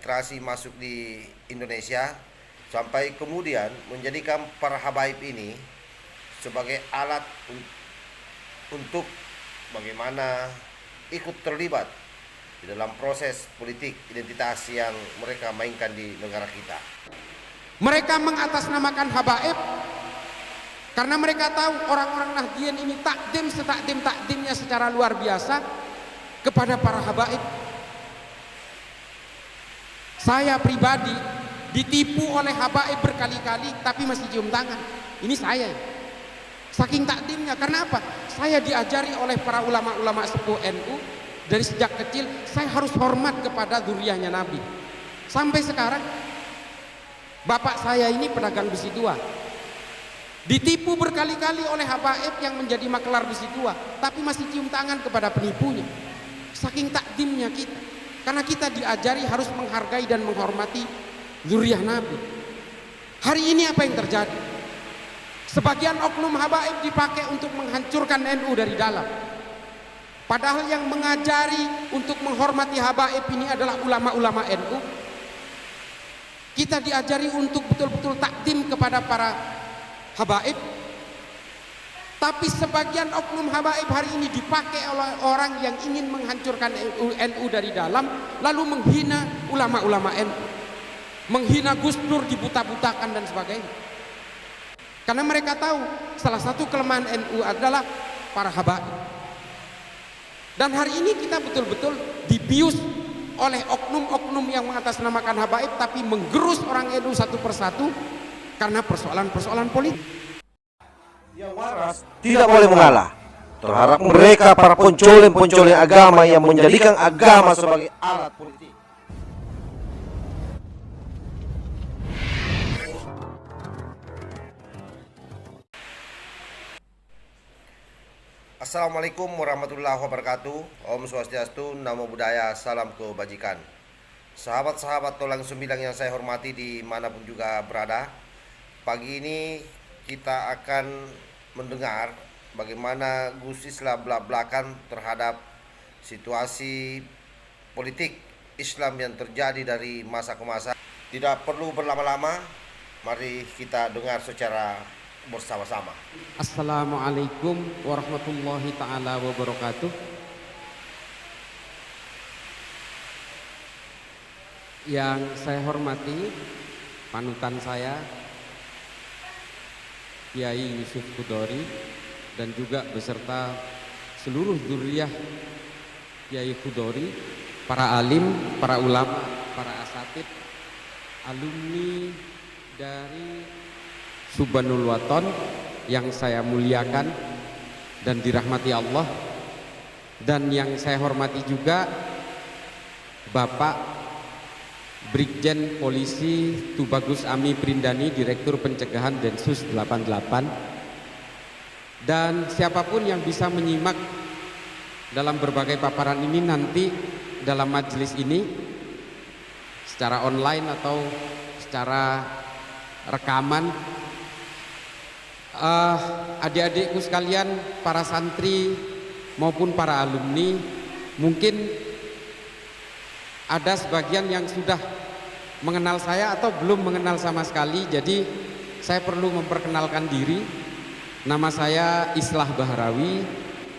infiltrasi masuk di Indonesia sampai kemudian menjadikan para habaib ini sebagai alat untuk bagaimana ikut terlibat di dalam proses politik identitas yang mereka mainkan di negara kita. Mereka mengatasnamakan habaib karena mereka tahu orang-orang Nahdien ini takdimnya secara luar biasa kepada para habaib. Saya pribadi ditipu oleh habaib berkali-kali tapi masih cium tangan. Ini saya. Saking takdimnya, karena apa? Saya diajari oleh para ulama-ulama sepuh NU dari sejak kecil, saya harus hormat kepada zuriyahnya Nabi. Sampai sekarang bapak saya ini pedagang besi tua, ditipu berkali-kali oleh habaib yang menjadi makelar besi tua, tapi masih cium tangan kepada penipunya. Saking takdimnya kita, karena kita diajari harus menghargai dan menghormati zuriyah Nabi. Hari ini apa yang terjadi? Sebagian oknum habaib dipakai untuk menghancurkan NU dari dalam. Padahal yang mengajari untuk menghormati habaib ini adalah ulama-ulama NU. Kita diajari untuk betul-betul takdim kepada para habaib. Tapi sebagian oknum habaib hari ini dipakai oleh orang yang ingin menghancurkan NU dari dalam, lalu menghina ulama-ulama NU, menghina Gus Dur, dibuta-butakan dan sebagainya. Karena mereka tahu salah satu kelemahan NU adalah para habaib. Dan hari ini kita betul-betul dibius oleh oknum-oknum yang mengatasnamakan habaib tapi menggerus orang NU satu persatu karena persoalan-persoalan politik. Yang waras tidak boleh mengalah terhadap mereka para pencoleng-pencoleng agama yang menjadikan agama sebagai alat politik. Assalamualaikum warahmatullahi wabarakatuh. Om Swastiastu, Namo Buddhaya, salam kebajikan. Sahabat-sahabat Tolang Sembilang yang saya hormati dimanapun juga berada, pagi ini kita akan mendengar bagaimana Gus Islam belak-belakan terhadap situasi politik Islam yang terjadi dari masa ke masa. Tidak perlu berlama-lama, mari kita dengar secara bersama-sama. Assalamualaikum warahmatullahi ta'ala wabarakatuh. Yang saya hormati panutan saya Kiai Yusuf Khudori dan juga beserta seluruh zuriyah Kiai Khudori, para alim, para ulama, para asatid, alumni dari Subhanul Waton yang saya muliakan dan dirahmati Allah, dan yang saya hormati juga Bapak Brigjen Polisi Tubagus Ami Prindani, Direktur Pencegahan Densus 88, dan siapapun yang bisa menyimak dalam berbagai paparan ini nanti dalam majelis ini secara online atau secara rekaman. Adik-adikku sekalian, para santri maupun para alumni, mungkin ada sebagian yang sudah mengenal saya atau belum mengenal sama sekali, jadi saya perlu memperkenalkan diri. Nama saya Islah Bahrawi,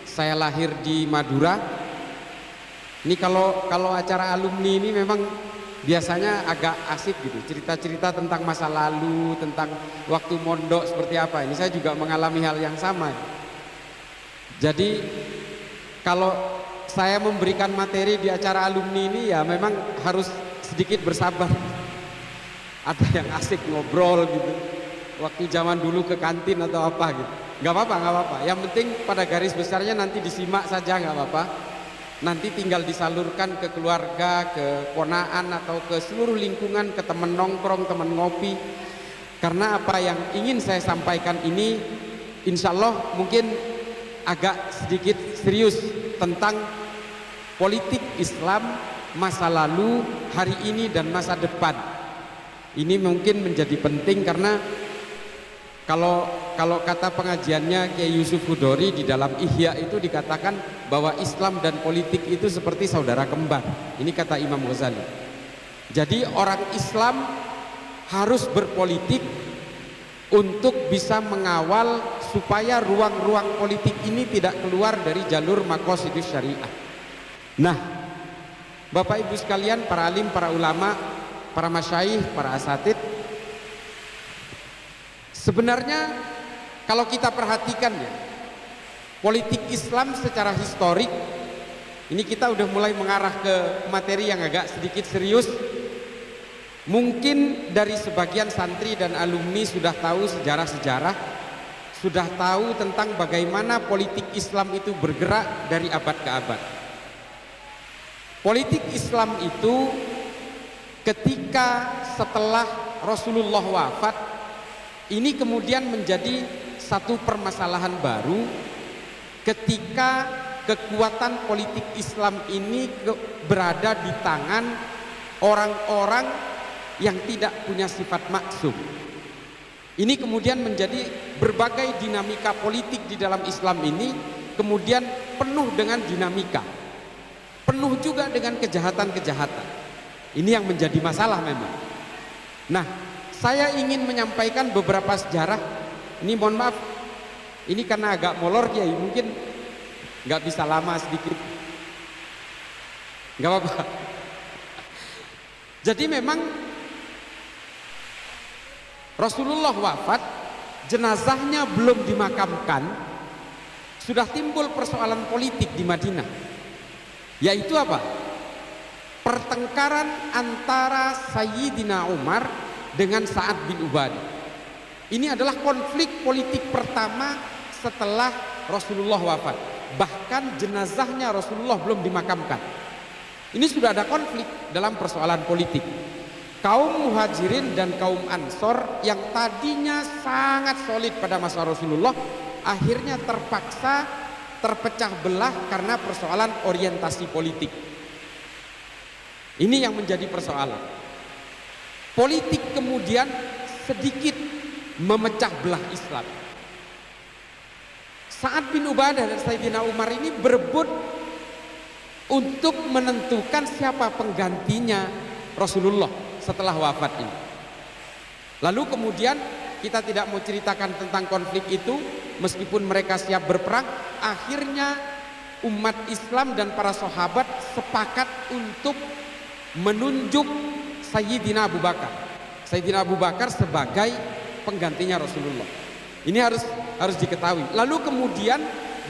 saya lahir di Madura. Ini kalau acara alumni ini memang biasanya agak asik gitu, cerita-cerita tentang masa lalu, tentang waktu mondok seperti apa. Ini saya juga mengalami hal yang sama. Jadi kalau saya memberikan materi di acara alumni ini ya memang harus sedikit bersabar. Ada yang asik ngobrol gitu, waktu zaman dulu ke kantin atau apa gitu. Nggak apa-apa. Yang penting pada garis besarnya nanti disimak saja, nggak apa-apa. Nanti tinggal disalurkan ke keluarga, ke ponaan atau ke seluruh lingkungan, ke teman nongkrong, teman ngopi. Karena apa yang ingin saya sampaikan ini insya Allah mungkin agak sedikit serius tentang politik Islam masa lalu, hari ini dan masa depan. Ini mungkin menjadi penting karena kalau kata pengajiannya Kiai Yusuf Khudori di dalam Ihya itu dikatakan bahwa Islam dan politik itu seperti saudara kembar. Ini kata Imam Ghazali. Jadi orang Islam harus berpolitik untuk bisa mengawal supaya ruang-ruang politik ini tidak keluar dari jalur maqasidus syariah. Nah, Bapak Ibu sekalian, para alim, para ulama, para masyayikh, para asatid, sebenarnya kalau kita perhatikan ya, politik Islam secara historik, ini kita udah mulai mengarah ke materi yang agak sedikit serius. Mungkin dari sebagian santri dan alumni sudah tahu sejarah-sejarah, sudah tahu tentang bagaimana politik Islam itu bergerak dari abad ke abad. Politik Islam itu ketika setelah Rasulullah wafat, ini kemudian menjadi satu permasalahan baru ketika kekuatan politik Islam ini berada di tangan orang-orang yang tidak punya sifat maksum. Ini kemudian menjadi berbagai dinamika politik di dalam Islam ini kemudian penuh dengan dinamika, penuh juga dengan kejahatan-kejahatan. Ini yang menjadi masalah memang. Nah, saya ingin menyampaikan beberapa sejarah. Ini mohon maaf, ini karena agak molor ya, mungkin nggak bisa lama sedikit, nggak apa-apa. Jadi memang Rasulullah wafat, jenazahnya belum dimakamkan, sudah timbul persoalan politik di Madinah, yaitu apa? Pertengkaran antara Sayyidina Umar dengan Sa'ad bin Ubadah. Ini adalah konflik politik pertama setelah Rasulullah wafat. Bahkan jenazahnya Rasulullah belum dimakamkan. Ini sudah ada konflik dalam persoalan politik. Kaum Muhajirin dan kaum Ansor yang tadinya sangat solid pada masa Rasulullah, akhirnya terpaksa terpecah belah karena persoalan orientasi politik. Ini yang menjadi persoalan. Politik kemudian sedikit memecah belah Islam. Sa'ad bin Ubadah dan Sayyidina Umar ini berebut untuk menentukan siapa penggantinya Rasulullah setelah wafat ini. Lalu kemudian kita tidak mau ceritakan tentang konflik itu, meskipun mereka siap berperang, akhirnya umat Islam dan para sahabat sepakat untuk menunjuk Sayyidina Abu Bakar. Sayyidina Abu Bakar sebagai penggantinya Rasulullah. Ini harus diketahui. Lalu kemudian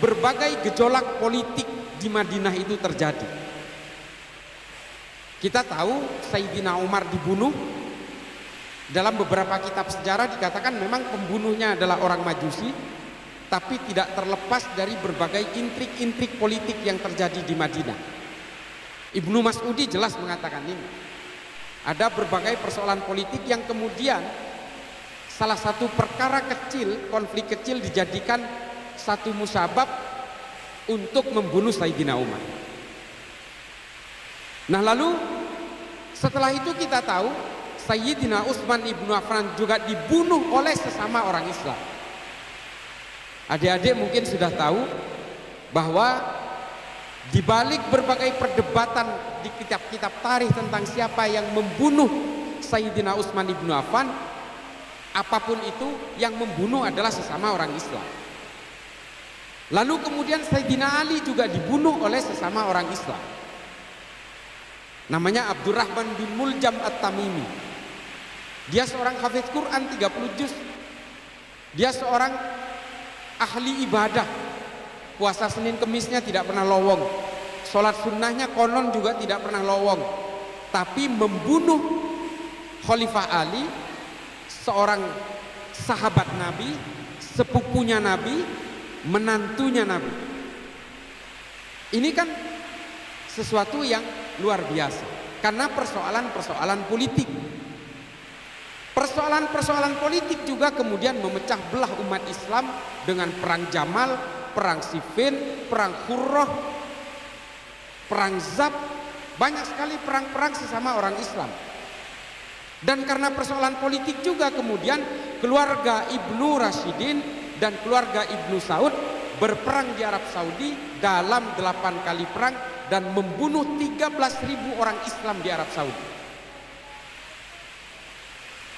berbagai gejolak politik di Madinah itu terjadi. Kita tahu Sayyidina Umar dibunuh. Dalam beberapa kitab sejarah dikatakan memang pembunuhnya adalah orang Majusi, tapi tidak terlepas dari berbagai intrik-intrik politik yang terjadi di Madinah. Ibnu Mas'udi jelas mengatakan ini. Ada berbagai persoalan politik yang kemudian salah satu perkara kecil, konflik kecil dijadikan satu musabab untuk membunuh Sayyidina Umar. Nah, lalu setelah itu kita tahu Sayyidina Utsman ibnu Affan juga dibunuh oleh sesama orang Islam. Adik-adik mungkin sudah tahu bahwa di balik berbagai perdebatan di kitab-kitab tarikh tentang siapa yang membunuh Sayyidina Utsman ibnu Affan, apapun itu yang membunuh adalah sesama orang Islam. Lalu kemudian Sayyidina Ali juga dibunuh oleh sesama orang Islam. Namanya Abdurrahman bin Muljam At-Tamimi. Dia seorang hafiz Quran 30 juz. Dia seorang ahli ibadah. Puasa Senin Kemisnya tidak pernah lowong. Sholat sunnahnya konon juga tidak pernah lowong. Tapi membunuh Khalifah Ali, seorang sahabat Nabi, sepupunya Nabi, menantunya Nabi. Ini kan sesuatu yang luar biasa karena persoalan-persoalan politik. Persoalan-persoalan politik juga kemudian memecah belah umat Islam dengan perang Jamal, perang Siffin, perang Qurrah, perang Zab, banyak sekali perang-perang sesama orang Islam. Dan karena persoalan politik juga kemudian keluarga Ibnu Rashidin dan keluarga Ibnu Saud berperang di Arab Saudi dalam 8 kali perang dan membunuh 13.000 orang Islam di Arab Saudi.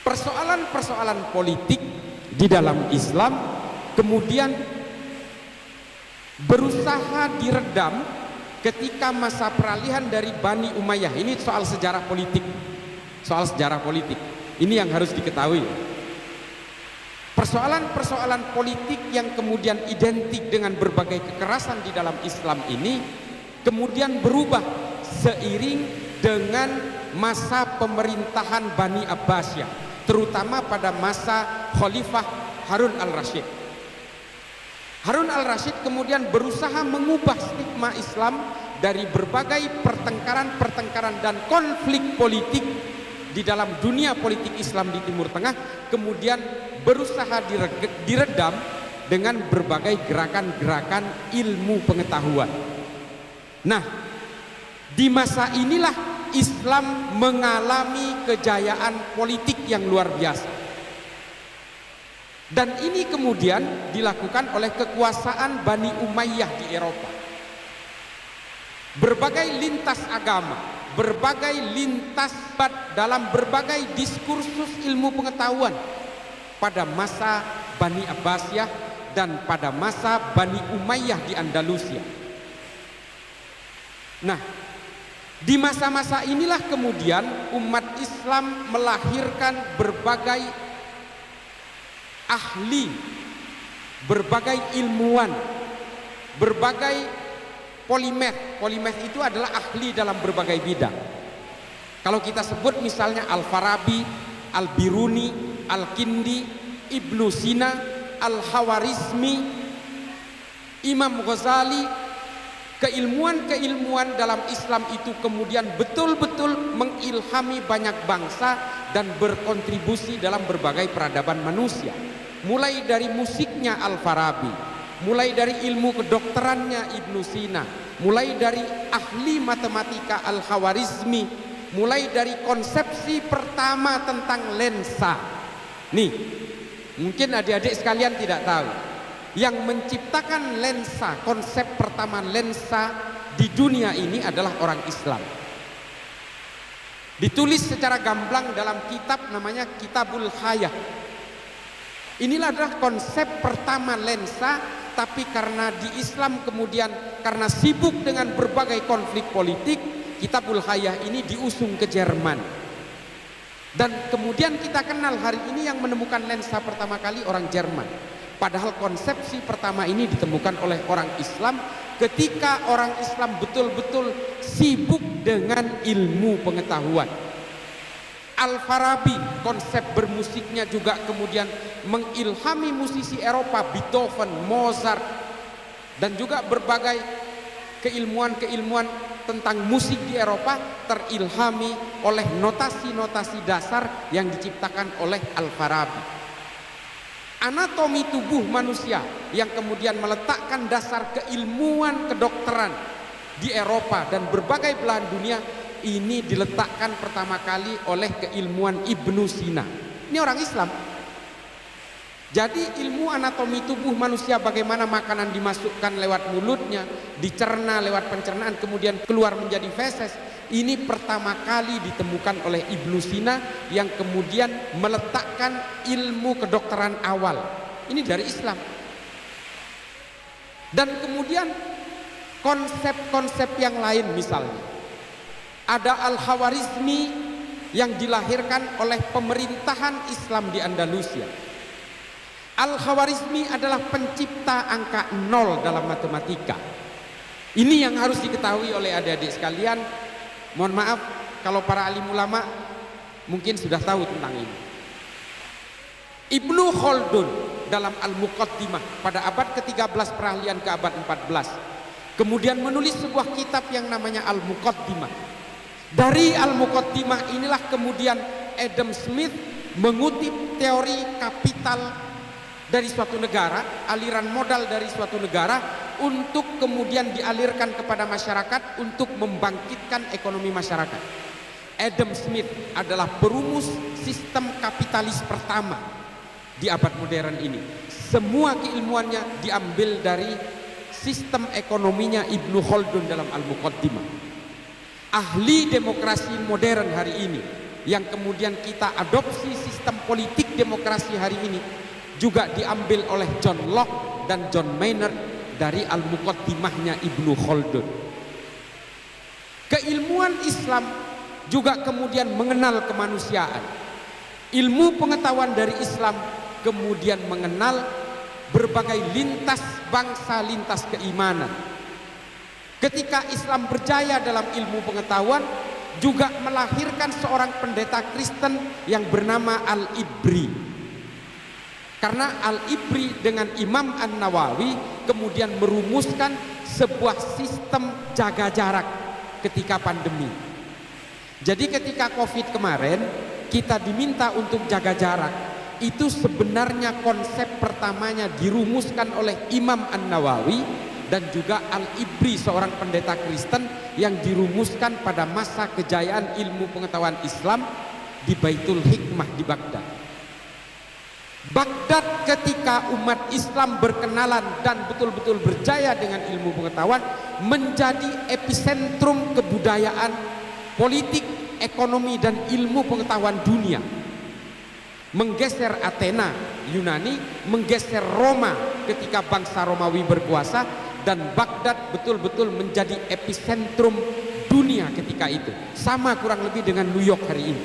persoalan-persoalan politik di dalam Islam kemudian berusaha diredam ketika masa peralihan dari Bani Umayyah. Ini soal sejarah politik, ini yang harus diketahui. Persoalan-persoalan politik yang kemudian identik dengan berbagai kekerasan di dalam Islam ini kemudian berubah seiring dengan masa pemerintahan Bani Abbasiyah, terutama pada masa Khalifah Harun al-Rasyid. Harun al-Rasyid kemudian berusaha mengubah stigma Islam dari berbagai pertengkaran dan konflik politik di dalam dunia politik Islam di Timur Tengah, kemudian berusaha diredam dengan berbagai gerakan-gerakan ilmu pengetahuan. Nah, di masa inilah Islam mengalami kejayaan politik yang luar biasa. Dan ini kemudian dilakukan oleh kekuasaan Bani Umayyah di Eropa. Berbagai lintas agama, berbagai lintas dalam berbagai diskursus ilmu pengetahuan pada masa Bani Abbasiyah dan pada masa Bani Umayyah di Andalusia. Nah, di masa-masa inilah kemudian umat Islam melahirkan berbagai ahli, berbagai ilmuwan, berbagai polimath. Polimath itu adalah ahli dalam berbagai bidang. Kalau kita sebut misalnya Al-Farabi, Al-Biruni, Al-Kindi, Ibnu Sina, Al-Khawarizmi, Imam Ghazali, keilmuan-keilmuan dalam Islam itu kemudian betul-betul mengilhami banyak bangsa dan berkontribusi dalam berbagai peradaban manusia. Mulai dari musiknya Al-Farabi, mulai dari ilmu kedokterannya Ibnu Sina, mulai dari ahli matematika Al-Khawarizmi, mulai dari konsepsi pertama tentang lensa. Nih, mungkin adik-adik sekalian tidak tahu, yang menciptakan lensa, konsep pertama lensa di dunia ini adalah orang Islam. Ditulis secara gamblang dalam kitab namanya Kitabul Hayah. Inilah adalah konsep pertama lensa, tapi karena di Islam kemudian karena sibuk dengan berbagai konflik politik, Kitabul Hayah ini diusung ke Jerman. Dan kemudian kita kenal hari ini yang menemukan lensa pertama kali orang Jerman. Padahal konsepsi pertama ini ditemukan oleh orang Islam ketika orang Islam betul-betul sibuk dengan ilmu pengetahuan. Al-Farabi, konsep bermusiknya juga kemudian mengilhami musisi Eropa, Beethoven, Mozart, dan juga berbagai keilmuan-keilmuan tentang musik di Eropa terilhami oleh notasi-notasi dasar yang diciptakan oleh Al-Farabi. Anatomi tubuh manusia yang kemudian meletakkan dasar keilmuan kedokteran di Eropa dan berbagai belahan dunia ini diletakkan pertama kali oleh keilmuan Ibnu Sina. Ini orang Islam. Jadi ilmu anatomi tubuh manusia, bagaimana makanan dimasukkan lewat mulutnya, dicerna lewat pencernaan, kemudian keluar menjadi feses, ini pertama kali ditemukan oleh Ibnu Sina yang kemudian meletakkan ilmu kedokteran awal. Ini dari Islam. Dan kemudian konsep-konsep yang lain, misalnya ada Al-Khawarizmi yang dilahirkan oleh pemerintahan Islam di Andalusia. Al-Khawarizmi adalah pencipta angka 0 dalam matematika. Ini yang harus diketahui oleh adik-adik sekalian. Mohon maaf kalau para alim ulama mungkin sudah tahu tentang ini. Ibnu Khaldun dalam Al-Muqaddimah pada abad ke-13 peralihan ke abad 14 kemudian menulis sebuah kitab yang namanya Al-Muqaddimah. Dari Al-Muqaddimah inilah kemudian Adam Smith mengutip teori kapital dari suatu negara, aliran modal dari suatu negara untuk kemudian dialirkan kepada masyarakat untuk membangkitkan ekonomi masyarakat. Adam Smith adalah perumus sistem kapitalis pertama di abad modern ini. Semua keilmuannya diambil dari sistem ekonominya Ibnu Khaldun dalam Al-Muqaddimah. Ahli demokrasi modern hari ini yang kemudian kita adopsi sistem politik demokrasi hari ini juga diambil oleh John Locke dan John Maynard dari Al-Muqaddimahnya Ibnu Khaldun. Keilmuan Islam juga kemudian mengenal kemanusiaan. Ilmu pengetahuan dari Islam kemudian mengenal berbagai lintas bangsa, lintas keimanan. Ketika Islam berjaya dalam ilmu pengetahuan, juga melahirkan seorang pendeta Kristen yang bernama Al-Ibri. Karena Al-Ibri dengan Imam An-Nawawi kemudian merumuskan sebuah sistem jaga jarak ketika pandemi. Jadi ketika Covid kemarin kita diminta untuk jaga jarak, itu sebenarnya konsep pertamanya dirumuskan oleh Imam An-Nawawi dan juga Al-Ibri, seorang pendeta Kristen yang dirumuskan pada masa kejayaan ilmu pengetahuan Islam di Baitul Hikmah di Baghdad. Baghdad ketika umat Islam berkenalan dan betul-betul berjaya dengan ilmu pengetahuan menjadi epicentrum kebudayaan, politik, ekonomi dan ilmu pengetahuan dunia. Menggeser Athena, Yunani, menggeser Roma ketika bangsa Romawi berkuasa, dan Baghdad betul-betul menjadi epicentrum dunia ketika itu. Sama kurang lebih dengan New York hari ini.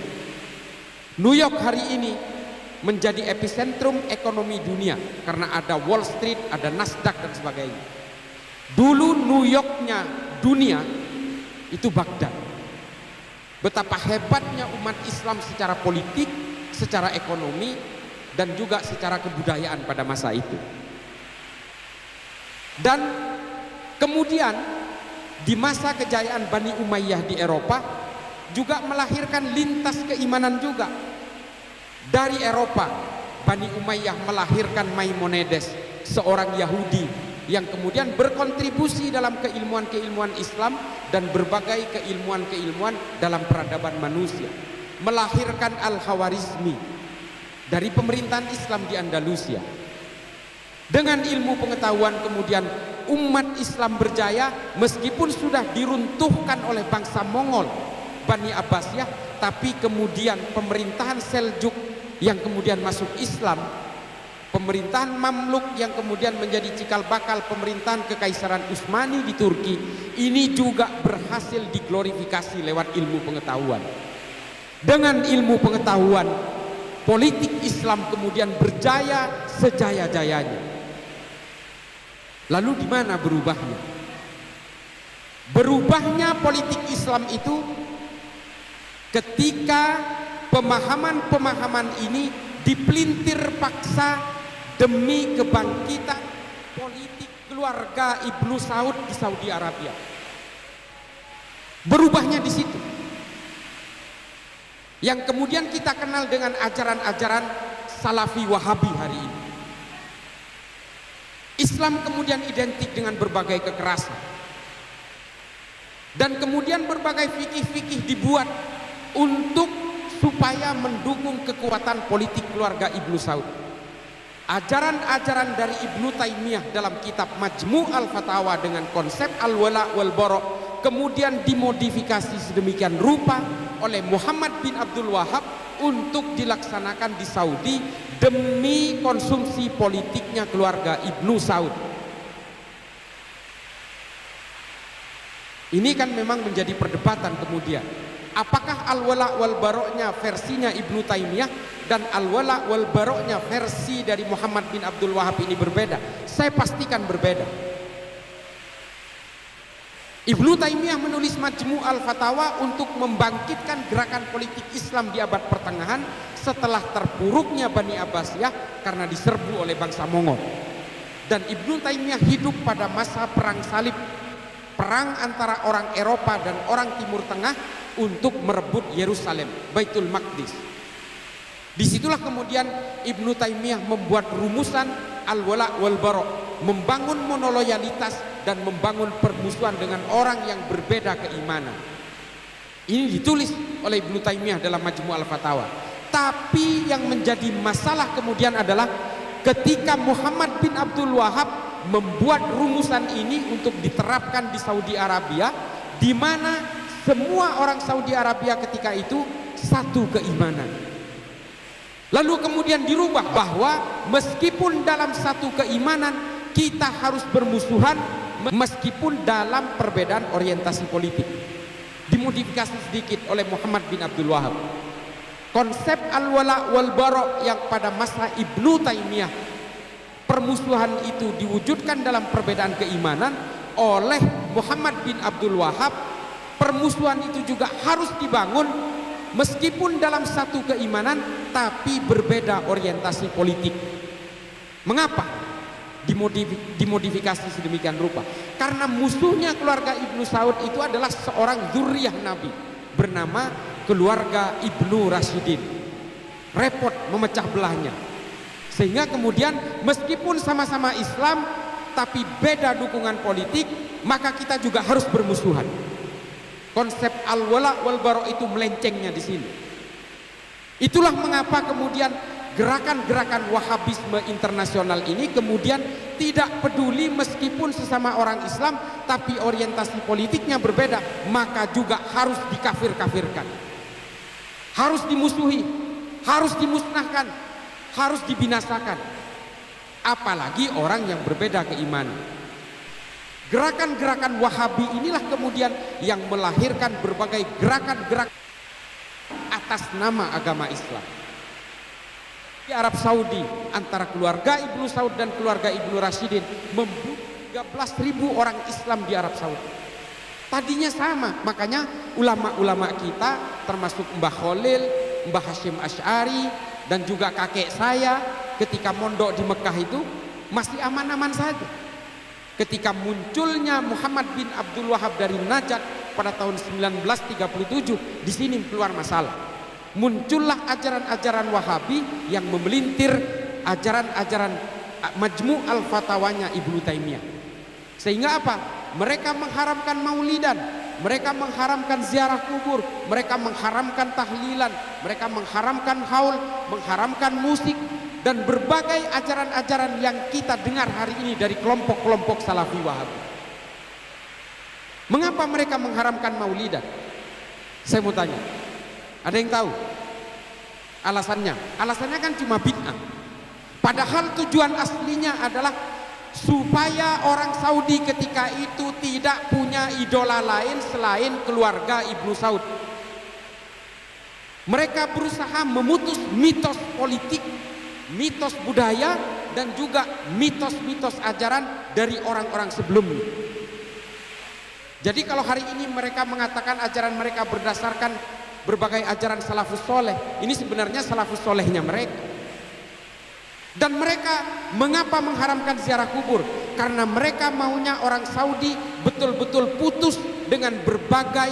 New York hari ini menjadi epicentrum ekonomi dunia karena ada Wall Street, ada Nasdaq dan sebagainya. Dulu New Yorknya dunia itu Baghdad. Betapa hebatnya umat Islam secara politik, secara ekonomi, dan juga secara kebudayaan pada masa itu. Dan kemudian di masa kejayaan Bani Umayyah di Eropa juga melahirkan lintas keimanan juga. Dari Eropa, Bani Umayyah melahirkan Maimonides, seorang Yahudi yang kemudian berkontribusi dalam keilmuan-keilmuan Islam dan berbagai keilmuan-keilmuan dalam peradaban manusia. Melahirkan Al-Khawarizmi dari pemerintahan Islam di Andalusia. Dengan ilmu pengetahuan kemudian umat Islam berjaya meskipun sudah diruntuhkan oleh bangsa Mongol, Bani Abbasiyah, tapi kemudian pemerintahan Seljuk yang kemudian masuk Islam, pemerintahan Mamluk yang kemudian menjadi cikal bakal pemerintahan Kekaisaran Utsmani di Turki, ini juga berhasil diglorifikasi lewat ilmu pengetahuan. Dengan ilmu pengetahuan, politik Islam kemudian berjaya sejaya-jayanya. Lalu di mana berubahnya? Berubahnya politik Islam itu ketika pemahaman-pemahaman ini dipelintir paksa demi kebangkitan politik keluarga Ibnu Saud di Saudi Arabia. Berubahnya di situ. Yang kemudian kita kenal dengan ajaran-ajaran Salafi Wahabi hari ini. Islam kemudian identik dengan berbagai kekerasan. Dan kemudian berbagai fikih-fikih dibuat untuk supaya mendukung kekuatan politik keluarga Ibnu Saud. Ajaran-ajaran dari Ibnu Taimiyah dalam kitab Majmu' al-Fatawa dengan konsep al-wala wal bara kemudian dimodifikasi sedemikian rupa oleh Muhammad bin Abdul Wahab untuk dilaksanakan di Saudi demi konsumsi politiknya keluarga Ibnu Saud. Ini kan memang menjadi perdebatan kemudian. Apakah al-wala wal baroknya versinya Ibnu Taimiyah dan al-wala wal baroknya versi dari Muhammad bin Abdul Wahab ini berbeda? Saya pastikan berbeda. Ibnu Taimiyah menulis Majmu' al-Fatawa untuk membangkitkan gerakan politik Islam di abad pertengahan setelah terpuruknya Bani Abbasiyah karena diserbu oleh bangsa Mongol. Dan Ibnu Taimiyah hidup pada masa perang salib, perang antara orang Eropa dan orang Timur Tengah untuk merebut Yerusalem, Baitul Maqdis. Disitulah kemudian Ibnu Taimiyah membuat rumusan al-wala wal bara, membangun monoloyalitas dan membangun permusuhan dengan orang yang berbeda keimanan. Ini ditulis oleh Ibnu Taimiyah dalam Majmu' al-Fatawa. Tapi yang menjadi masalah kemudian adalah ketika Muhammad bin Abdul Wahab membuat rumusan ini untuk diterapkan di Saudi Arabia, di mana semua orang Saudi Arabia ketika itu satu keimanan. Lalu kemudian dirubah bahwa meskipun dalam satu keimanan kita harus bermusuhan, meskipun dalam perbedaan orientasi politik. Dimodifikasi sedikit oleh Muhammad bin Abdul Wahab. Konsep al-wala wal bara yang pada masa Ibnu Taimiyah, permusuhan itu diwujudkan dalam perbedaan keimanan. Oleh Muhammad bin Abdul Wahab, permusuhan itu juga harus dibangun meskipun dalam satu keimanan tapi berbeda orientasi politik. Mengapa dimodifikasi sedemikian rupa? Karena musuhnya keluarga Ibnu Saud itu adalah seorang zuriyah Nabi bernama keluarga Ibnu Rashidin. Repot memecah belahnya, sehingga kemudian meskipun sama-sama Islam tapi beda dukungan politik, maka kita juga harus bermusuhan. Konsep al-wala wal bara itu melencengnya di sini. Itulah mengapa kemudian gerakan-gerakan Wahabisme internasional ini kemudian tidak peduli meskipun sesama orang Islam tapi orientasi politiknya berbeda, maka juga harus dikafir-kafirkan, harus dimusuhi, harus dimusnahkan, harus dibinasakan. Apalagi orang yang berbeda keimanan. Gerakan-gerakan Wahabi inilah kemudian yang melahirkan berbagai gerakan-gerakan atas nama agama Islam. Di Arab Saudi, antara keluarga Ibnu Saud dan keluarga Ibnu Rashidin membunuh 13.000 orang Islam di Arab Saudi. Tadinya sama, makanya ulama-ulama kita termasuk Mbah Khalil, Mbah Hashim Asy'ari dan juga kakek saya ketika mondok di Mekah itu masih aman-aman saja. Ketika munculnya Muhammad bin Abdul Wahab dari Najd pada tahun 1937, di sini keluar masalah. Muncullah ajaran-ajaran Wahabi yang memelintir ajaran-ajaran Majmu' al-Fatawanya Ibnu Taimiyah. Sehingga apa? Mereka mengharamkan maulidan, mereka mengharamkan ziarah kubur, mereka mengharamkan tahlilan, mereka mengharamkan haul, mengharamkan musik, dan berbagai ajaran-ajaran yang kita dengar hari ini dari kelompok-kelompok Salafi Wahabi. Mengapa mereka mengharamkan maulidan? Saya mau tanya, ada yang tahu alasannya? Alasannya kan cuma bid'ah. Padahal tujuan aslinya adalah supaya orang Saudi ketika itu tidak punya idola lain selain keluarga Ibnu Saud. Mereka berusaha memutus mitos politik, mitos budaya, dan juga mitos-mitos ajaran dari orang-orang sebelumnya. Jadi kalau hari ini mereka mengatakan ajaran mereka berdasarkan berbagai ajaran salafus soleh, ini sebenarnya salafus solehnya mereka. Dan mereka mengapa mengharamkan ziarah kubur? Karena mereka maunya orang Saudi betul-betul putus dengan berbagai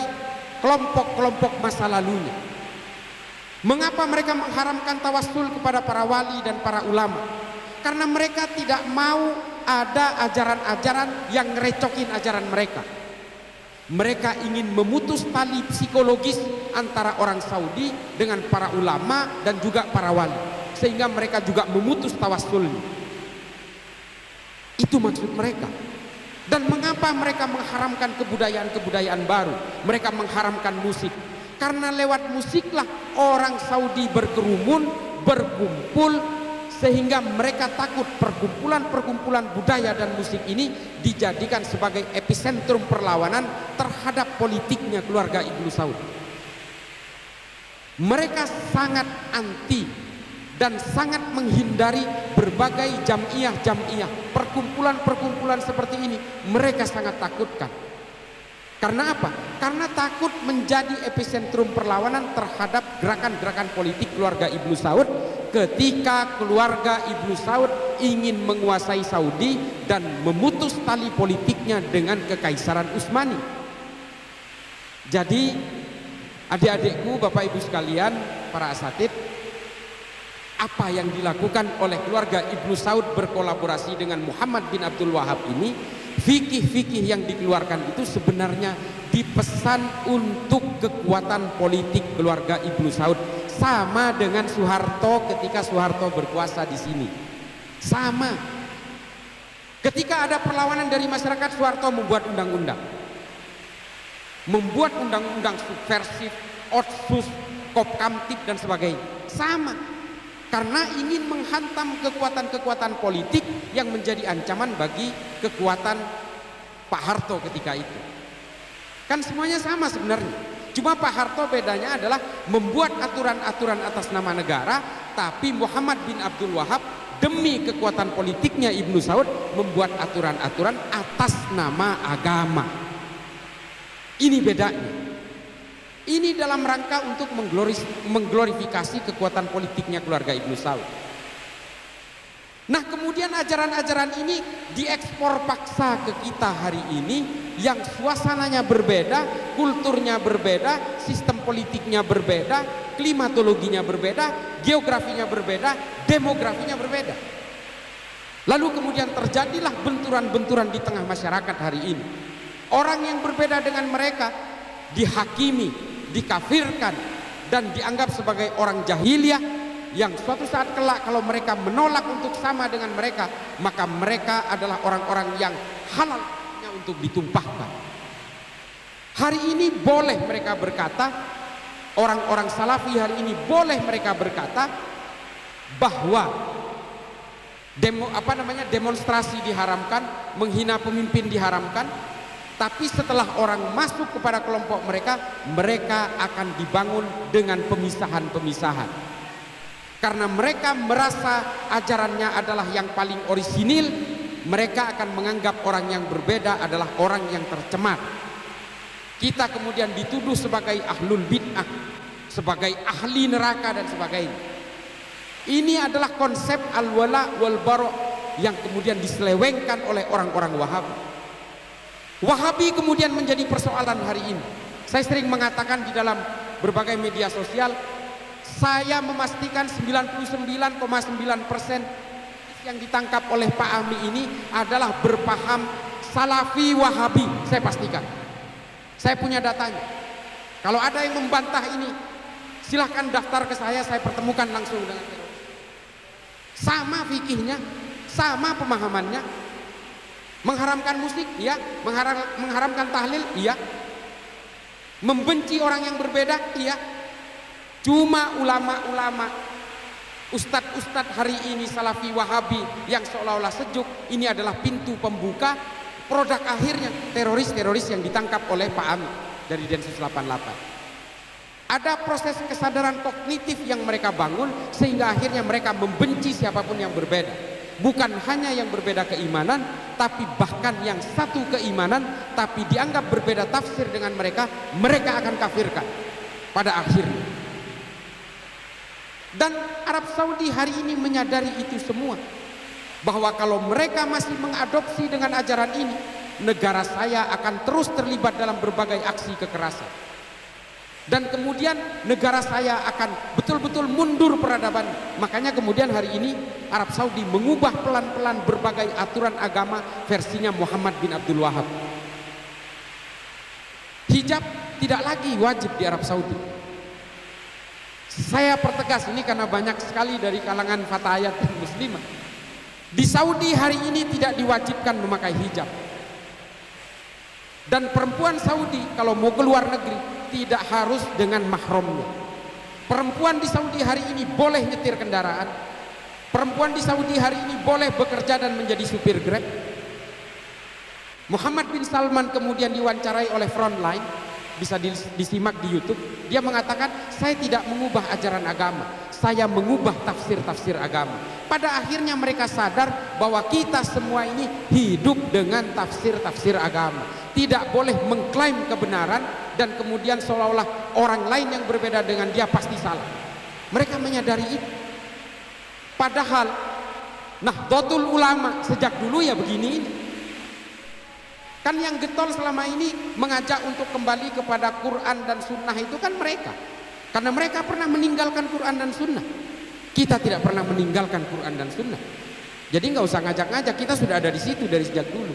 kelompok-kelompok masa lalunya. Mengapa mereka mengharamkan tawassul kepada para wali dan para ulama? Karena mereka tidak mau ada ajaran-ajaran yang ngerecokin ajaran mereka. Mereka ingin memutus tali psikologis antara orang Saudi dengan para ulama dan juga para wali, sehingga mereka juga memutus tawassulnya. Itu maksud mereka. Dan mengapa mereka mengharamkan kebudayaan-kebudayaan baru? Mereka mengharamkan musik. Karena lewat musiklah orang Saudi berkerumun, berkumpul, sehingga mereka takut perkumpulan-perkumpulan budaya dan musik ini dijadikan sebagai epicentrum perlawanan terhadap politiknya keluarga Ibnu Saud. Mereka sangat anti dan sangat menghindari berbagai jamiah-jamiah, perkumpulan-perkumpulan seperti ini. Mereka sangat takutkan. Karena apa? Karena takut menjadi epicentrum perlawanan terhadap gerakan-gerakan politik keluarga Ibnu Saud ketika keluarga Ibnu Saud ingin menguasai Saudi dan memutus tali politiknya dengan Kekaisaran Utsmani. Jadi adik-adikku, Bapak Ibu sekalian, para asatid, apa yang dilakukan oleh keluarga Ibnu Saud berkolaborasi dengan Muhammad bin Abdul Wahab ini, fikih-fikih yang dikeluarkan itu sebenarnya dipesan untuk kekuatan politik keluarga Ibnu Saud, sama dengan Soeharto ketika Soeharto berkuasa di sini. Sama. Ketika ada perlawanan dari masyarakat, Soeharto membuat undang-undang. Membuat undang-undang subversif, otsus, Kopkamtib dan sebagainya. Sama, karena ingin menghantam kekuatan-kekuatan politik yang menjadi ancaman bagi kekuatan Pak Harto ketika itu. Kan semuanya sama sebenarnya. Cuma Pak Harto bedanya adalah membuat aturan-aturan atas nama negara, tapi Muhammad bin Abdul Wahab demi kekuatan politiknya Ibnu Saud membuat aturan-aturan atas nama agama. Ini bedanya. Ini dalam rangka untuk mengglorifikasi kekuatan politiknya keluarga Ibnu Saud. Nah, kemudian ajaran-ajaran ini diekspor paksa ke kita hari ini yang suasananya berbeda, kulturnya berbeda, sistem politiknya berbeda, klimatologinya berbeda, geografinya berbeda, demografinya berbeda. Lalu kemudian terjadilah benturan-benturan di tengah masyarakat hari ini. Orang yang berbeda dengan mereka dihakimi, dikafirkan, dan dianggap sebagai orang jahiliyah yang suatu saat kelak kalau mereka menolak untuk sama dengan mereka, maka mereka adalah orang-orang yang halalnya untuk ditumpahkan. Hari ini boleh mereka berkata, orang-orang salafi hari ini boleh mereka berkata bahwa demonstrasi diharamkan, menghina pemimpin diharamkan, tapi setelah orang masuk kepada kelompok mereka, mereka akan dibangun dengan pemisahan-pemisahan. Karena mereka merasa ajarannya adalah yang paling orisinil, mereka akan menganggap orang yang berbeda adalah orang yang tercemar. Kita kemudian dituduh sebagai ahlul bid'ah, sebagai ahli neraka dan sebagainya. Ini adalah konsep al-wala wal bara' yang kemudian diselewengkan oleh orang-orang Wahabi. Wahabi kemudian menjadi persoalan hari ini. Saya sering mengatakan di dalam berbagai media sosial, saya memastikan 99,9% yang ditangkap oleh Pak Ami ini adalah berpaham Salafi Wahabi. Saya pastikan. Saya punya datanya. Kalau ada yang membantah ini, silahkan daftar ke saya pertemukan langsung dengan teroris. Sama fikihnya, sama pemahamannya. Mengharamkan musik, iya. Mengharamkan tahlil, iya. Membenci orang yang berbeda, iya. Cuma ulama-ulama, ustadz-ustadz hari ini Salafi Wahabi yang seolah-olah sejuk, ini adalah pintu pembuka, produk akhirnya teroris-teroris yang ditangkap oleh Pak Ami dari Densus 88. Ada proses kesadaran kognitif yang mereka bangun sehingga akhirnya mereka membenci siapapun yang berbeda. Bukan hanya yang berbeda keimanan, tapi bahkan yang satu keimanan tapi dianggap berbeda tafsir dengan mereka, mereka akan kafirkan pada akhirnya. Dan Arab Saudi hari ini menyadari itu semua, bahwa kalau mereka masih mengadopsi dengan ajaran ini, negara saya akan terus terlibat dalam berbagai aksi kekerasan. Dan kemudian negara saya akan betul-betul mundur peradaban. Makanya kemudian hari ini Arab Saudi mengubah pelan-pelan berbagai aturan agama versinya Muhammad bin Abdul Wahab. Hijab tidak lagi wajib di Arab Saudi. Saya pertegas ini karena banyak sekali dari kalangan fatayat dan muslimah. Di Saudi hari ini tidak diwajibkan memakai hijab. Dan perempuan Saudi kalau mau keluar negeri tidak harus dengan mahramnya. Perempuan di Saudi hari ini boleh nyetir kendaraan. Perempuan di Saudi hari ini boleh bekerja dan menjadi supir Grab. Muhammad bin Salman kemudian diwawancarai oleh Frontline, bisa disimak di YouTube. Dia mengatakan, saya tidak mengubah ajaran agama, saya mengubah tafsir-tafsir agama. Pada akhirnya mereka sadar bahwa kita semua ini hidup dengan tafsir-tafsir agama. Tidak boleh mengklaim kebenaran dan kemudian seolah-olah orang lain yang berbeda dengan dia pasti salah. Mereka menyadari itu. Padahal Nahdlatul Ulama sejak dulu ya begini ini. Kan yang getol selama ini mengajak untuk kembali kepada Quran dan Sunnah itu kan mereka. Karena mereka pernah meninggalkan Quran dan Sunnah. Kita tidak pernah meninggalkan Quran dan Sunnah. Jadi nggak usah ngajak-ngajak, kita sudah ada di situ dari sejak dulu.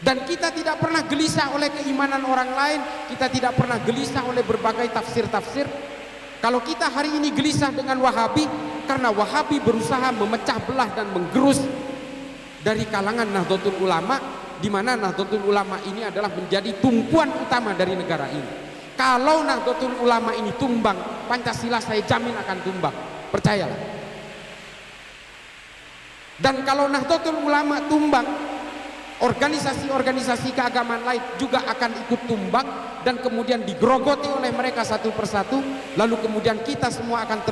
Dan kita tidak pernah gelisah oleh keimanan orang lain. Kita tidak pernah gelisah oleh berbagai tafsir-tafsir. Kalau kita hari ini gelisah dengan Wahabi, karena Wahabi berusaha memecah belah dan menggerus dari kalangan Nahdlatul Ulama, di mana Nahdlatul Ulama ini adalah menjadi tumpuan utama dari negara ini. Kalau Nahdlatul Ulama ini tumbang, Pancasila saya jamin akan tumbang, percayalah. Dan kalau Nahdlatul Ulama tumbang, organisasi-organisasi keagamaan lain juga akan ikut tumbang, dan kemudian digerogoti oleh mereka satu persatu, lalu kemudian kita semua akan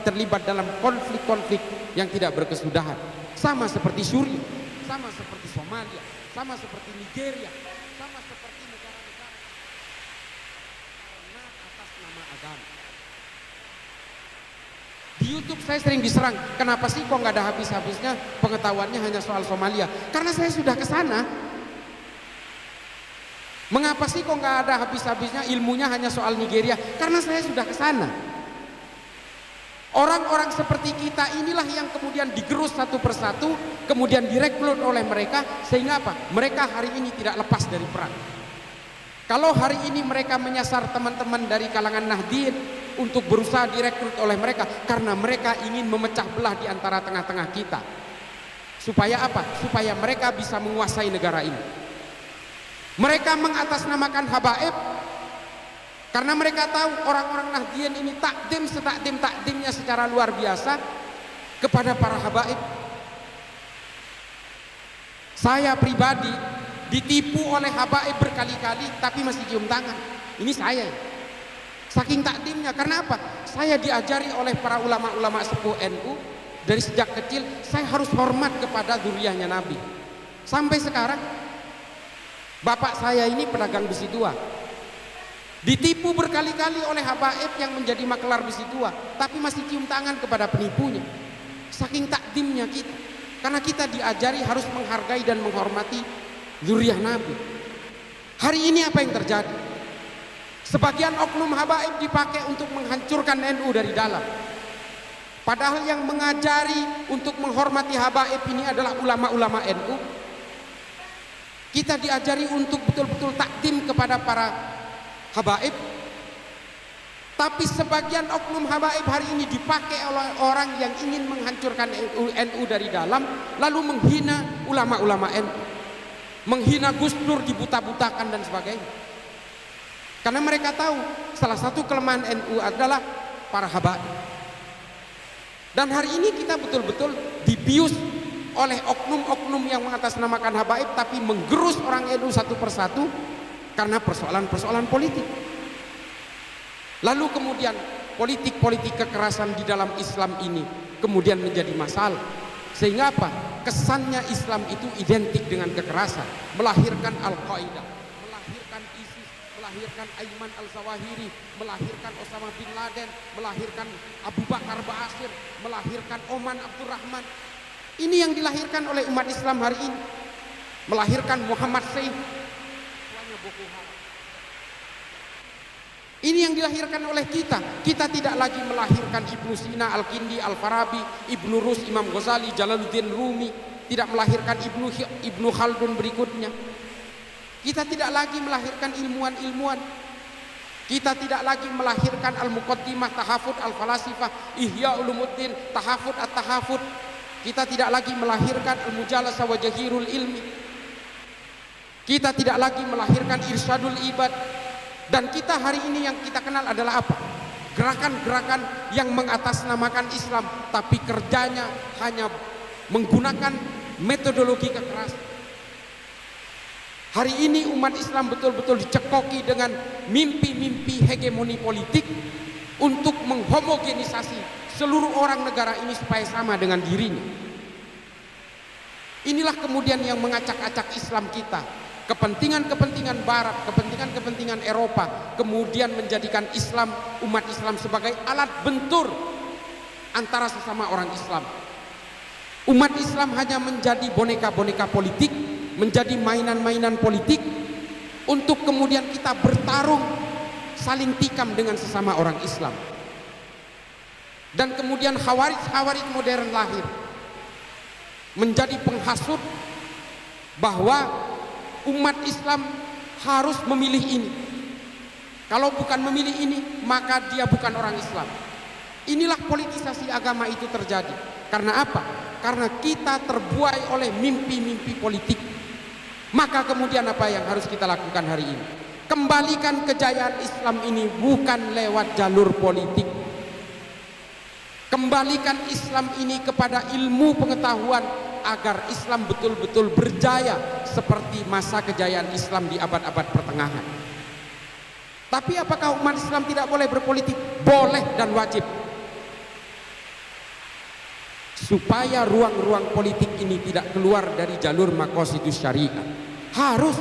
terlibat dalam konflik-konflik yang tidak berkesudahan, sama seperti Suriah, sama seperti Somalia, sama seperti Nigeria, sama seperti negara-negara karena atas nama agama. Di YouTube saya sering diserang, kenapa sih kok nggak ada habis-habisnya pengetahuannya hanya soal Somalia? Karena saya sudah ke sana. Mengapa sih kok nggak ada habis-habisnya ilmunya hanya soal Nigeria? Karena saya sudah ke sana. Orang-orang seperti kita inilah yang kemudian digerus satu persatu, kemudian direkrut oleh mereka, sehingga apa? Mereka hari ini tidak lepas dari perang. Kalau hari ini mereka menyasar teman-teman dari kalangan Nahdien untuk berusaha direkrut oleh mereka, karena mereka ingin memecah belah di antara tengah-tengah kita. Supaya apa? Supaya mereka bisa menguasai negara ini. Mereka mengatasnamakan habaib karena mereka tahu orang-orang Nahdien ini takdim setakdim-takdimnya secara luar biasa kepada para habaib. Saya pribadi ditipu oleh habaib berkali-kali tapi masih cium tangan. Ini saya. Saking takdimnya, karena apa? Saya diajari oleh para ulama-ulama sepuh NU dari sejak kecil, saya harus hormat kepada zuriyahnya Nabi. Sampai sekarang bapak saya ini pedagang besi tua, ditipu berkali-kali oleh habaib yang menjadi makelar besi tua, tapi masih cium tangan kepada penipunya. Saking takdimnya kita, karena kita diajari harus menghargai dan menghormati zuriyah Nabi. Hari ini apa yang terjadi? Sebagian oknum habaib dipakai untuk menghancurkan NU dari dalam. Padahal yang mengajari untuk menghormati habaib ini adalah ulama-ulama NU. Kita diajari untuk betul-betul takdim kepada para habaib. Tapi sebagian oknum habaib hari ini dipakai oleh orang yang ingin menghancurkan NU dari dalam, lalu menghina ulama-ulama NU, menghina Gus Dur, dibuta-butakan dan sebagainya. Karena mereka tahu salah satu kelemahan NU adalah para habaib. Dan hari ini kita betul-betul dibius oleh oknum-oknum yang mengatasnamakan habaib tapi menggerus orang NU satu persatu karena persoalan-persoalan politik. Lalu kemudian politik-politik kekerasan di dalam Islam ini kemudian menjadi masalah. Sehingga apa? Kesannya Islam itu identik dengan kekerasan, melahirkan Al-Qaeda, melahirkan ISIS, melahirkan Ayman Al-Zawahiri, melahirkan Osama bin Laden, melahirkan Abu Bakar Ba'asyir, melahirkan Oman Abdurrahman. Ini yang dilahirkan oleh umat Islam hari ini. Melahirkan Muhammad Saif, tuanya Boko Haram. Ini yang dilahirkan oleh kita. Kita tidak lagi melahirkan Ibnu Sina, Al-Kindi, Al-Farabi, Ibnu Rus, Imam Ghazali, Jalaluddin Rumi. Tidak melahirkan Ibnu Khaldun berikutnya. Kita tidak lagi melahirkan ilmuwan-ilmuwan. Kita tidak lagi melahirkan Al-Muqaddimah, Tahafud, Al-Falasifah, Ihya Ulumuddin, Tahafud, At-Tahafud. Kita tidak lagi melahirkan Al-Mujalasah wa Jahirul Ilmi. Kita tidak lagi melahirkan Irsyadul Ibad. Dan kita hari ini yang kita kenal adalah apa? Gerakan-gerakan yang mengatasnamakan Islam, tapi kerjanya hanya menggunakan metodologi kekerasan. Hari ini umat Islam betul-betul dicekoki dengan mimpi-mimpi hegemoni politik untuk menghomogenisasi seluruh orang negara ini supaya sama dengan dirinya. Inilah kemudian yang mengacak-acak Islam kita. Kepentingan-kepentingan Barat, kepentingan-kepentingan Eropa kemudian menjadikan Islam, umat Islam sebagai alat bentur antara sesama orang Islam. Umat Islam hanya menjadi boneka-boneka politik, menjadi mainan-mainan politik untuk kemudian kita bertarung saling tikam dengan sesama orang Islam. Dan kemudian khawarij modern lahir menjadi penghasut bahwa umat Islam harus memilih ini. Kalau bukan memilih ini, maka dia bukan orang Islam. Inilah politisasi agama itu terjadi. Karena apa? Karena kita terbuai oleh mimpi-mimpi politik. Maka kemudian apa yang harus kita lakukan hari ini? Kembalikan kejayaan Islam ini bukan lewat jalur politik. Kembalikan Islam ini kepada ilmu pengetahuan agar Islam betul-betul berjaya seperti masa kejayaan Islam di abad-abad pertengahan. Tapi apakah umat Islam tidak boleh berpolitik? Boleh dan wajib. Supaya ruang-ruang politik ini tidak keluar dari jalur maqasidus syariah. Harus.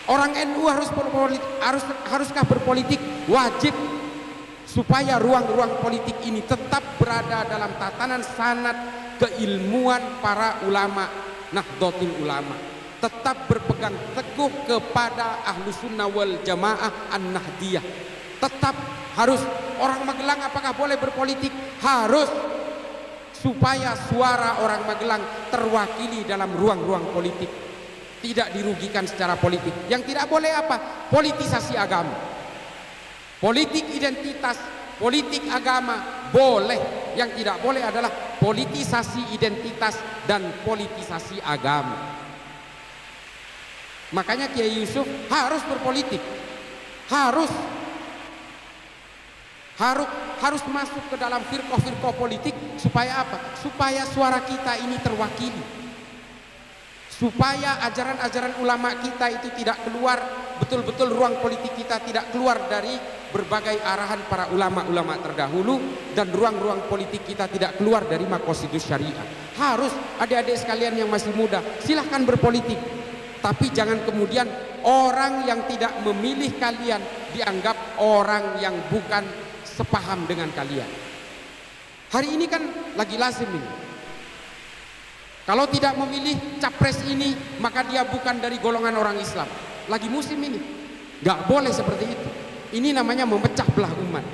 Orang NU harus berpolitik, haruskah berpolitik? Wajib. Supaya ruang-ruang politik ini tetap berada dalam tatanan sanad keilmuan para ulama, Nahdlatul Ulama, tetap berpegang teguh kepada Ahlus Sunnah wal Jamaah An-Nahdiyah. Tetap harus. Orang Magelang apakah boleh berpolitik? Harus. Supaya suara orang Magelang terwakili dalam ruang-ruang politik, tidak dirugikan secara politik. Yang tidak boleh apa? Politisasi agama. Politik identitas, politik agama boleh. Yang tidak boleh adalah politisasi identitas dan politisasi agama. Makanya Kiai Yusuf harus berpolitik. Harus masuk ke dalam firqah-firqah politik. Supaya apa? Supaya suara kita ini terwakili. Supaya ajaran-ajaran ulama kita itu tidak keluar, betul-betul ruang politik kita tidak keluar dari berbagai arahan para ulama-ulama terdahulu, dan ruang-ruang politik kita tidak keluar dari maqasidus syariah. Harus. Adik-adik sekalian yang masih muda, silahkan berpolitik, tapi jangan kemudian orang yang tidak memilih kalian dianggap orang yang bukan sepaham dengan kalian. Hari ini kan lagi lazim ini, kalau tidak memilih capres ini, maka dia bukan dari golongan orang Islam. Lagi musim ini. Gak boleh seperti itu. Ini namanya memecah belah umat.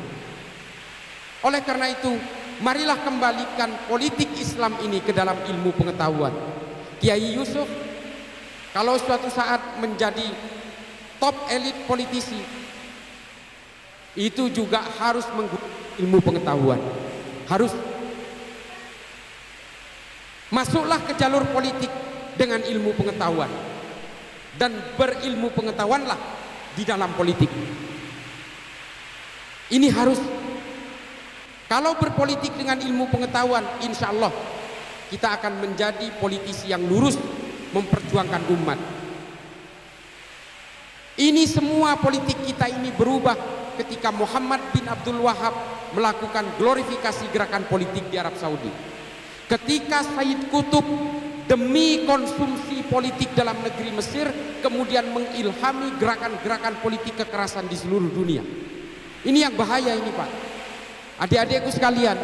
Oleh karena itu, marilah kembalikan politik Islam ini ke dalam ilmu pengetahuan. Kiai Yusuf, kalau suatu saat menjadi top elit politisi, itu juga harus menggunakan ilmu pengetahuan. Harus. Masuklah ke jalur politik dengan ilmu pengetahuan, dan berilmu pengetahuanlah di dalam politik. Ini harus. Kalau berpolitik dengan ilmu pengetahuan, insya Allah kita akan menjadi politisi yang lurus, memperjuangkan umat. Ini semua politik kita ini berubah ketika Muhammad bin Abdul Wahab melakukan glorifikasi gerakan politik di Arab Saudi. Ketika Sayyid Qutb demi konsumsi politik dalam negeri Mesir kemudian mengilhami gerakan-gerakan politik kekerasan di seluruh dunia. Ini yang bahaya ini, Pak. Adik-adikku sekalian,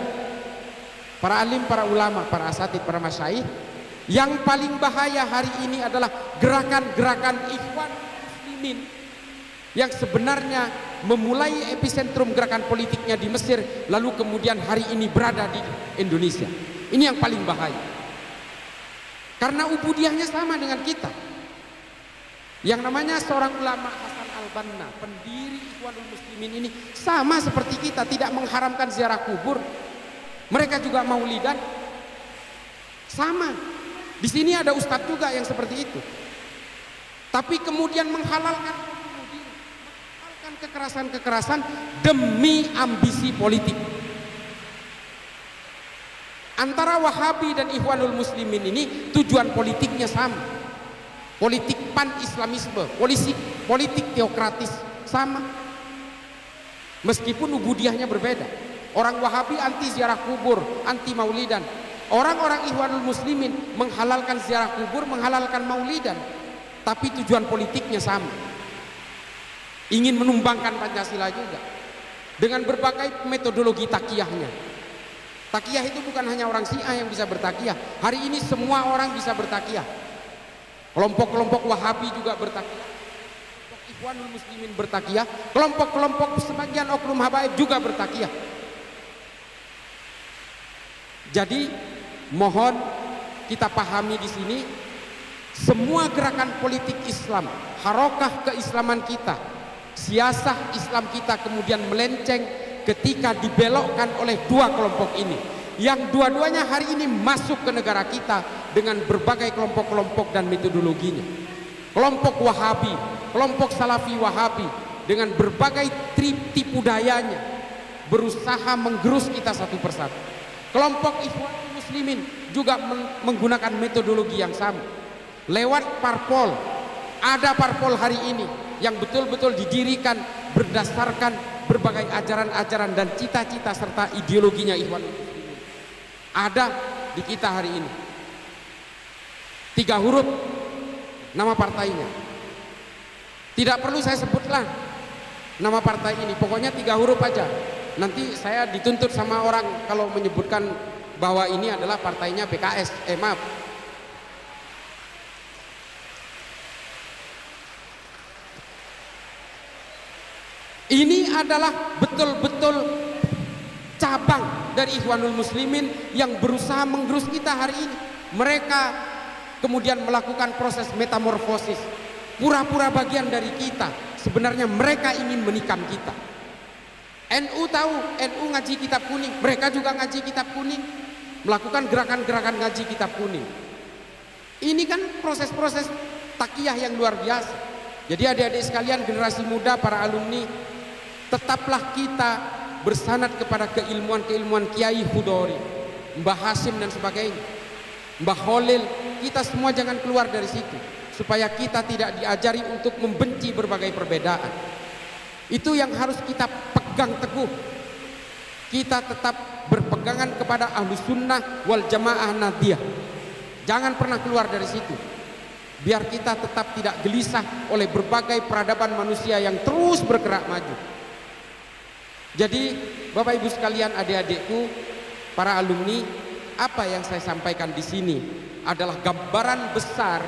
para alim, para ulama, para asatid, para masyaikh, yang paling bahaya hari ini adalah gerakan-gerakan Ikhwan Muslimin yang sebenarnya memulai epicentrum gerakan politiknya di Mesir, lalu kemudian hari ini berada di Indonesia. Ini yang paling bahaya. Karena ubudiahnya sama dengan kita. Yang namanya seorang ulama Hasan al-Banna, pendiri Ikhwanul Muslimin ini sama seperti kita, tidak mengharamkan ziarah kubur. Mereka juga maulidan. Sama. Di sini ada ustadz juga yang seperti itu. Tapi kemudian menghalalkan kekerasan-kekerasan demi ambisi politik. Antara Wahabi dan Ikhwanul Muslimin ini tujuan politiknya sama. Politik pan-islamisme, politik teokratis sama. Meskipun ubudiahnya berbeda. Orang Wahabi anti ziarah kubur, anti maulidan. Orang-orang Ikhwanul Muslimin menghalalkan ziarah kubur, menghalalkan maulidan. Tapi tujuan politiknya sama. Ingin menumbangkan Pancasila juga. Dengan berbagai metodologi takiyahnya. Takiyah itu bukan hanya orang Syiah yang bisa bertakiyah. Hari ini semua orang bisa bertakiyah. Kelompok-kelompok Wahabi juga bertakiyah. Kelompok Ikhwanul Muslimin bertakiyah. Kelompok-kelompok sebagian oknum habaib juga bertakiyah. Jadi mohon kita pahami di sini, semua gerakan politik Islam, harokah keislaman kita, siasah Islam kita kemudian melenceng ketika dibelokkan oleh dua kelompok ini, yang dua-duanya hari ini masuk ke negara kita dengan berbagai kelompok-kelompok dan metodologinya. Kelompok Wahabi kelompok Salafi Wahabi dengan berbagai tipu dayanya berusaha menggerus kita satu persatu. Kelompok Ikhwanul Muslimin juga menggunakan metodologi yang sama lewat parpol. Ada parpol hari ini yang betul-betul didirikan berdasarkan berbagai ajaran-ajaran dan cita-cita serta ideologinya Ikhwanul Muslimin. Ada di kita hari ini. 3 huruf nama partainya. Tidak perlu saya sebutlah nama partai ini, pokoknya 3 huruf aja. Nanti saya dituntut sama orang kalau menyebutkan bahwa ini adalah partainya PKS. Maaf. Ini adalah betul-betul cabang dari Ikhwanul Muslimin yang berusaha menggerus kita hari ini. Mereka kemudian melakukan proses metamorfosis, pura-pura bagian dari kita. Sebenarnya mereka ingin menikam kita. NU tahu, NU ngaji kitab kuning, mereka juga ngaji kitab kuning, melakukan gerakan-gerakan ngaji kitab kuning. Ini kan proses-proses takiyah yang luar biasa. Jadi adik-adik sekalian, generasi muda, para alumni, tetaplah kita bersanad kepada keilmuan-keilmuan Kiai Hudori, Mbah Hasim dan sebagainya, Mbah Khalil. Kita semua jangan keluar dari situ, supaya kita tidak diajari untuk membenci berbagai perbedaan. Itu yang harus kita pegang teguh. Kita tetap berpegangan kepada Ahlus Sunnah wal Jamaah Nadiyah. Jangan pernah keluar dari situ, biar kita tetap tidak gelisah oleh berbagai peradaban manusia yang terus bergerak maju. Jadi Bapak Ibu sekalian, adik-adikku, para alumni, apa yang saya sampaikan di sini adalah gambaran besar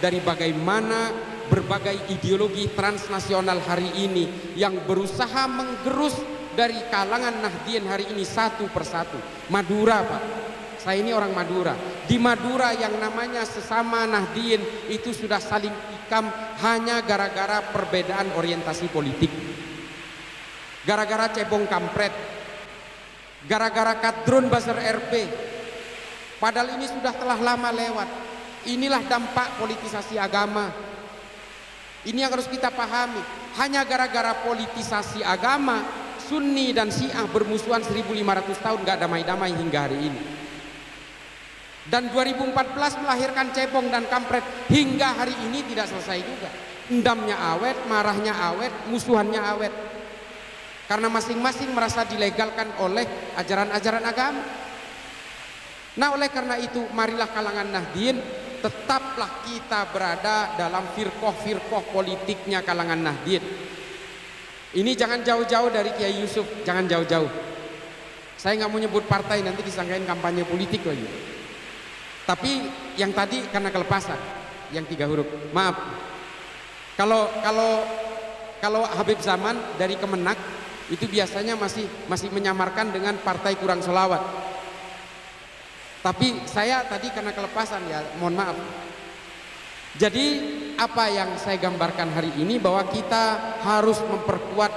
dari bagaimana berbagai ideologi transnasional hari ini yang berusaha menggerus dari kalangan Nahdien hari ini satu persatu. Madura, Pak, saya ini orang Madura. Di Madura yang namanya sesama Nahdien itu sudah saling tikam hanya gara-gara perbedaan orientasi politik, gara-gara cebong kampret, gara-gara kadrun buzzer RP. Padahal ini sudah telah lama lewat. Inilah dampak politisasi agama. Ini yang harus kita pahami. Hanya gara-gara politisasi agama, Sunni dan Syiah bermusuhan 1500 tahun gak damai-damai hingga hari ini. Dan 2014 melahirkan cebong dan kampret hingga hari ini tidak selesai juga. Endamnya awet, marahnya awet, musuhannya awet. Karena masing-masing merasa dilegalkan oleh ajaran-ajaran agama. Nah, oleh karena itu marilah kalangan Nahdien, tetaplah kita berada dalam firqoh-firqoh politiknya kalangan Nahdien. Ini jangan jauh-jauh dari Kiai Yusuf, jangan jauh-jauh. Saya nggak mau nyebut partai, nanti disangkain kampanye politik lagi. Tapi yang tadi karena kelepasan, yang 3 huruf. Maaf. Kalau Habib Zaman dari Kemenak itu biasanya masih menyamarkan dengan partai kurang selawat. Tapi saya tadi karena kelepasan, ya mohon maaf. Jadi apa yang saya gambarkan hari ini bahwa kita harus memperkuat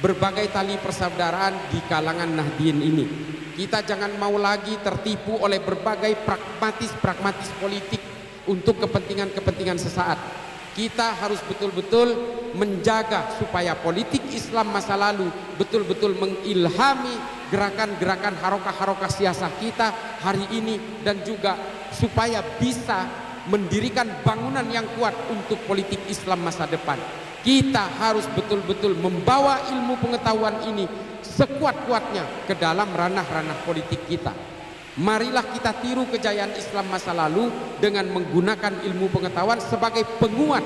berbagai tali persaudaraan di kalangan Nahdien ini. Kita jangan mau lagi tertipu oleh berbagai pragmatis politik untuk kepentingan sesaat. Kita harus betul-betul menjaga supaya politik Islam masa lalu betul-betul mengilhami gerakan-gerakan harokah-harokah siasah kita hari ini, dan juga supaya bisa mendirikan bangunan yang kuat untuk politik Islam masa depan. Kita harus betul-betul membawa ilmu pengetahuan ini sekuat-kuatnya ke dalam ranah-ranah politik kita. Marilah kita tiru kejayaan Islam masa lalu dengan menggunakan ilmu pengetahuan sebagai penguat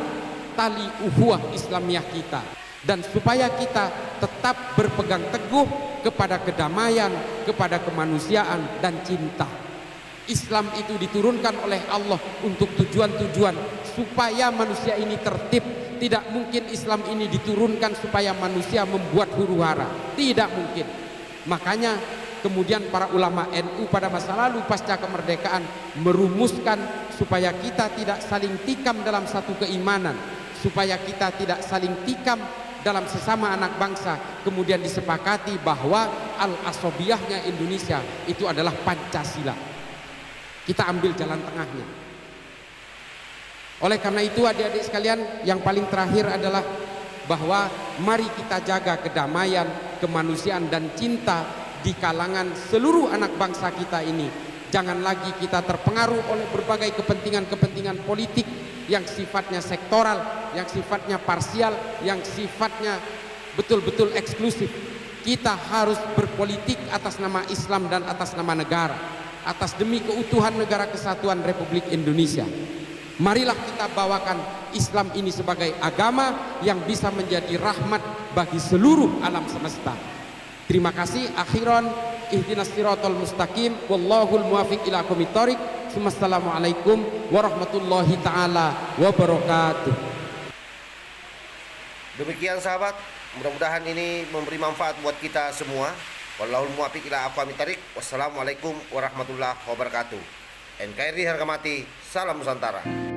tali ukhuwah Islamiyah kita, dan supaya kita tetap berpegang teguh kepada kedamaian, kepada kemanusiaan dan cinta. Islam itu diturunkan oleh Allah untuk tujuan-tujuan supaya manusia ini tertib. Tidak mungkin Islam ini diturunkan supaya manusia membuat huru-hara, tidak mungkin. Makanya kemudian para ulama NU pada masa lalu pasca kemerdekaan merumuskan supaya kita tidak saling tikam dalam satu keimanan, supaya kita tidak saling tikam dalam sesama anak bangsa. Kemudian disepakati bahwa al-asobiyahnya Indonesia itu adalah Pancasila. Kita ambil jalan tengahnya. Oleh karena itu adik-adik sekalian, yang paling terakhir adalah bahwa mari kita jaga kedamaian, kemanusiaan dan cinta di kalangan seluruh anak bangsa kita ini. Jangan lagi kita terpengaruh oleh berbagai kepentingan-kepentingan politik yang sifatnya sektoral, yang sifatnya parsial, yang sifatnya betul-betul eksklusif. Kita harus berpolitik atas nama Islam dan atas nama negara, atas demi keutuhan negara kesatuan Republik Indonesia. Marilah kita bawakan Islam ini sebagai agama yang bisa menjadi rahmat bagi seluruh alam semesta. Terima kasih. Akhiran, ihdinas siratal mustaqim, wallahul muwafiq ila aqwamit thoriq. Wassalamualaikum warahmatullahi taala wabarakatuh. Demikian sahabat, mudah-mudahan ini memberi manfaat buat kita semua. Wallahul muwafiq ila aqwamit thoriq. Wassalamualaikum warahmatullahi wabarakatuh. NKRI harga mati, salam Nusantara.